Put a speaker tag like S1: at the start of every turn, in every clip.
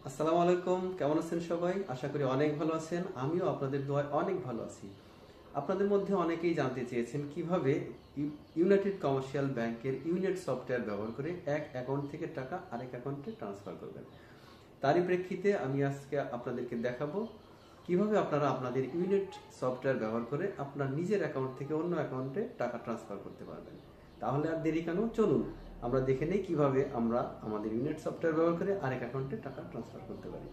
S1: আসসালামু আলাইকুম, কেমন আছেন সবাই? আশা করি অনেক ভালো আছেন। আমিও আপনাদের দোয়ায় অনেক ভালো আছি। আপনাদের মধ্যে অনেকেই জানতে চেয়েছেন কিভাবে ইউনাইটেড কমার্শিয়াল ব্যাংকের ইউনিট সফটওয়্যার ব্যবহার করে এক অ্যাকাউন্ট থেকে টাকা আরেক অ্যাকাউন্টে ট্রান্সফার করবেন। তারই প্রেক্ষিতে আমি আজকে আপনাদেরকে দেখাবো কিভাবে আপনারা আপনাদের ইউনিট সফটওয়্যার ব্যবহার করে আপনার নিজের অ্যাকাউন্ট থেকে অন্য অ্যাকাউন্টে টাকা ট্রান্সফার করতে পারবেন। তাহলে আর দেরি কেন, চলুন আমরা দেখে নেই কিভাবে আমরা আমাদের ইউনিট সফটওয়্যার ব্যবহার করে আরেক অ্যাকাউন্টে টাকা ট্রান্সফার করতে পারি।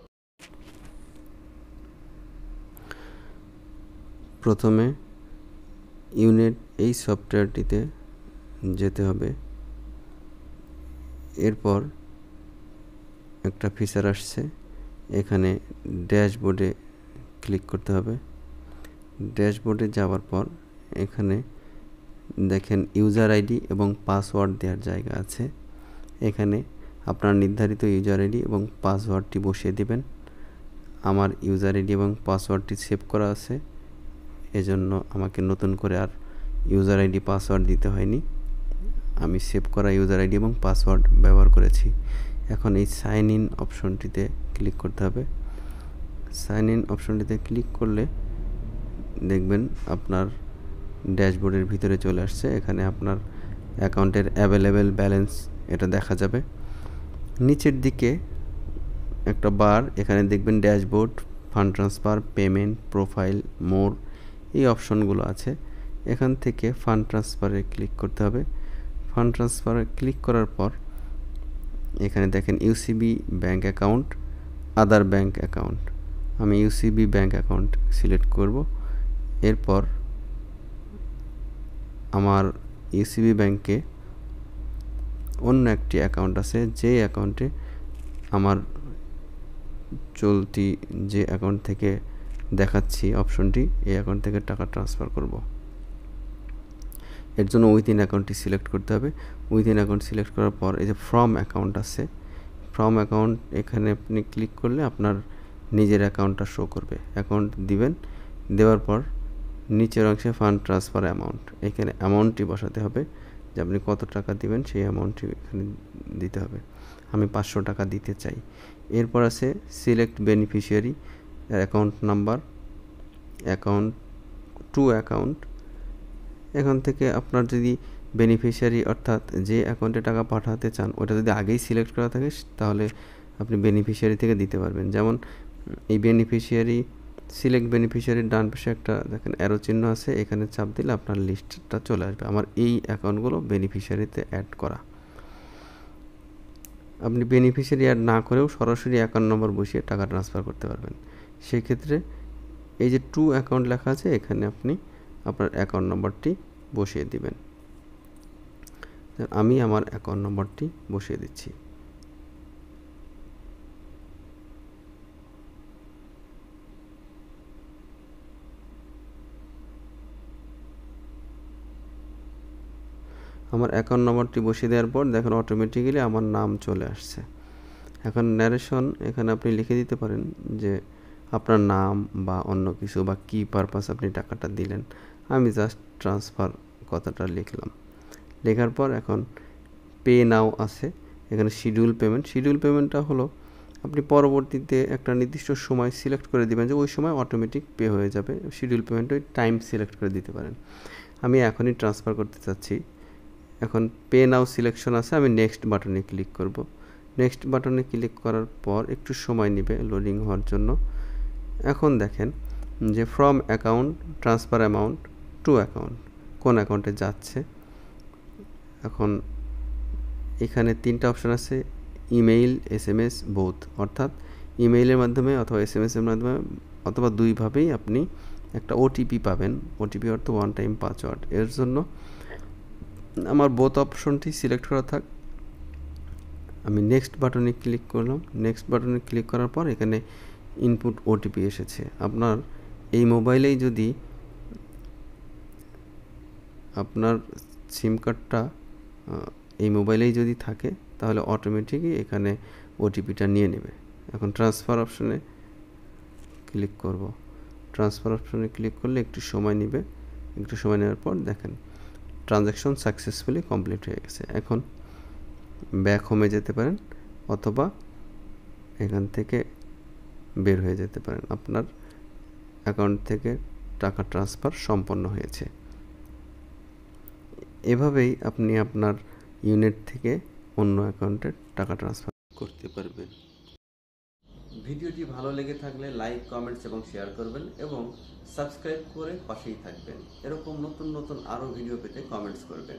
S2: প্রথমে ইউনিট এই সফটওয়্যারটিতে যেতে হবে। এরপর একটা ফিচার আসছে, এখানে ড্যাশবোর্ডে ক্লিক করতে হবে। ড্যাশবোর্ডে যাওয়ার পর এখানে দেখেন ইউজার আইডি এবং পাসওয়ার্ড দেওয়ার জায়গা আছে। এখানে আপনার নির্ধারিত ইউজার আইডি এবং পাসওয়ার্ডটি বসিয়ে দিবেন। আমার ইউজার আইডি এবং পাসওয়ার্ডটি সেভ করা আছে, এজন্য আমাকে নতুন করে আর ইউজার আইডি পাসওয়ার্ড দিতে হয়নি। আমি সেভ করা ইউজার আইডি এবং পাসওয়ার্ড ব্যবহার করেছি। এখন এই সাইন ইন অপশনটিতে ক্লিক করতে হবে। সাইন ইন অপশনটিতে ক্লিক করলে দেখবেন আপনার ড্যাশবোর্ডের ভিতরে চলে আসছে। এখানে আপনার অ্যাকাউন্টের অ্যাভেলেবেল ব্যালেন্স এটা দেখা যাবে। নিচের দিকে একটা বার, এখানে দেখবেন dashboard, fund transfer, payment, profile, more এই অপশনগুলো আছে। এখান থেকে ফান্ড ট্রান্সফারে ক্লিক করতে হবে। ফান্ড ট্রান্সফারে ক্লিক করার পর এখানে দেখেন ইউসিবি ব্যাঙ্ক অ্যাকাউন্ট, আদার ব্যাঙ্ক অ্যাকাউন্ট। আমি ইউসিবি ব্যাঙ্ক অ্যাকাউন্ট সিলেক্ট করব। এরপর আমার ইউসিবি ব্যাঙ্কে অন্য একটি অ্যাকাউন্ট আছে, যে অ্যাকাউন্টে আমার চলতি যে অ্যাকাউন্ট থেকে দেখাচ্ছি অপশনটি, এই অ্যাকাউন্ট থেকে টাকা ট্রান্সফার করব। এর জন্য উইথিন অ্যাকাউন্টটি সিলেক্ট করতে হবে। উইথিন অ্যাকাউন্ট সিলেক্ট করার পর এই যে ফ্রম অ্যাকাউন্ট আছে, ফ্রম অ্যাকাউন্ট এখানে আপনি ক্লিক করলে আপনার নিজের অ্যাকাউন্টটা শো করবে। অ্যাকাউন্ট দিবেন, দেওয়ার পর নিচের অংশে ফান্ড ট্রান্সফার অ্যামাউন্ট, এখানে অ্যামাউন্টটি বসাতে হবে যে আপনি কত টাকা দিবেন, সেই অ্যামাউন্টটি এখানে দিতে হবে। আমি 500 টাকা দিতে চাই। এরপর আছে select beneficiary, account number, account two account. এখান থেকে আপনার যদি বেনিফিশিয়ারি অর্থাৎ যে অ্যাকাউন্টে টাকা পাঠাতে চান ওটা যদি আগেই সিলেক্ট করা থাকে তাহলে আপনি বেনিফিশিয়ারি থেকে দিতে পারবেন। যেমন এই বেনিফিশিয়ারি, সিলেক্ট বেনিফিশিয়ারির ডান পাশে একটা দেখেন অ্যারো চিহ্ন আছে, এখানে চাপ দিলে আপনার লিস্টটা চলে আসবে। আমার এই অ্যাকাউন্টগুলো বেনিফিশিয়ারিতে অ্যাড করা। আপনি বেনিফিশিয়ারি অ্যাড না করেও সরাসরি অ্যাকাউন্ট নম্বর বসিয়ে টাকা ট্রান্সফার করতে পারবেন। সেই ক্ষেত্রে এই যে টু অ্যাকাউন্ট লেখা আছে, এখানে আপনি আপনার অ্যাকাউন্ট নম্বরটি বসিয়ে দিবেন। আমি আমার অ্যাকাউন্ট নম্বরটি বসিয়ে দিচ্ছি। আমার অ্যাকাউন্ট নম্বরটি বসিয়ে দেওয়ার পর দেখেন অটোমেটিক্যালি আমার নাম চলে আসছে। এখন ন্যারেশন, এখানে আপনি লিখে দিতে পারেন যে আপনার নাম বা অন্য কিছু বা কী পারপাস আপনি টাকাটা দিলেন। আমি জাস্ট ট্রান্সফার কথাটা লিখলাম। লেখার পর এখন পে নাও আছে, এখানে শিডিউল পেমেন্ট। শিডিউল পেমেন্টটা হলো আপনি পরবর্তীতে একটা নির্দিষ্ট সময় সিলেক্ট করে দিবেন যে ওই সময় অটোমেটিক পে হয়ে যাবে। শিডিউল পেমেন্ট ওই টাইম সিলেক্ট করে দিতে পারেন। আমি এখনই ট্রান্সফার করতে চাচ্ছি। এখন পে নাও সিলেকশন আছে, আমি নেক্সট বাটনে ক্লিক করব। নেক্সট বাটনে ক্লিক করার পর একটু সময় নেবে লোডিং হওয়ার জন্য। এখন দেখেন যে from account transfer amount two account, কোন অ্যাকাউন্টে যাচ্ছে। এখন এখানে তিনটা অপশান আছে, ইমেইল, SMS, বোথ। অর্থাৎ ইমেইলের মাধ্যমে অথবা SMS-এর মাধ্যমে অথবা দুইভাবেই আপনি একটা ওটিপি পাবেন। ওটিপি অর্থ ওয়ান টাইম পাসওয়ার্ড। এর জন্য আমার বোথ অপশনটি সিলেক্ট করা থাক। আমি নেক্সট বাটনে ক্লিক করলাম। নেক্সট বাটনে ক্লিক করার পর এখানে ইনপুট ওটিপি এসেছে। আপনার এই মোবাইলেই যদি আপনার সিম কার্ডটা এই মোবাইলেই যদি থাকে তাহলে অটোমেটিকই এখানে ওটিপিটা নিয়ে নেবে। এখন ট্রান্সফার অপশনে ক্লিক করব। ট্রান্সফার অপশনে ক্লিক করলে একটু সময় নেবে। একটু সময় নেওয়ার পর দেখেন ট্রানজ্যাকশন সাকসেসফুলি কমপ্লিট হয়ে গেছে। এখন ব্যাক হোমে যেতে পারেন অথবা এখান থেকে বের হয়ে যেতে পারেন। আপনার অ্যাকাউন্ট থেকে টাকা ট্রান্সফার সম্পন্ন হয়েছে। এভাবেই আপনি আপনার ইউনিট থেকে অন্য অ্যাকাউন্টে টাকা ট্রান্সফার করতে পারবেন।
S1: ভিডিওটি ভালো লেগে থাকলে লাইক, কমেন্টস এবং শেয়ার করবেন এবং সাবস্ক্রাইব করে পাশেই থাকবেন। এরকম নতুন নতুন আরও ভিডিও পেতে কমেন্টস করবেন।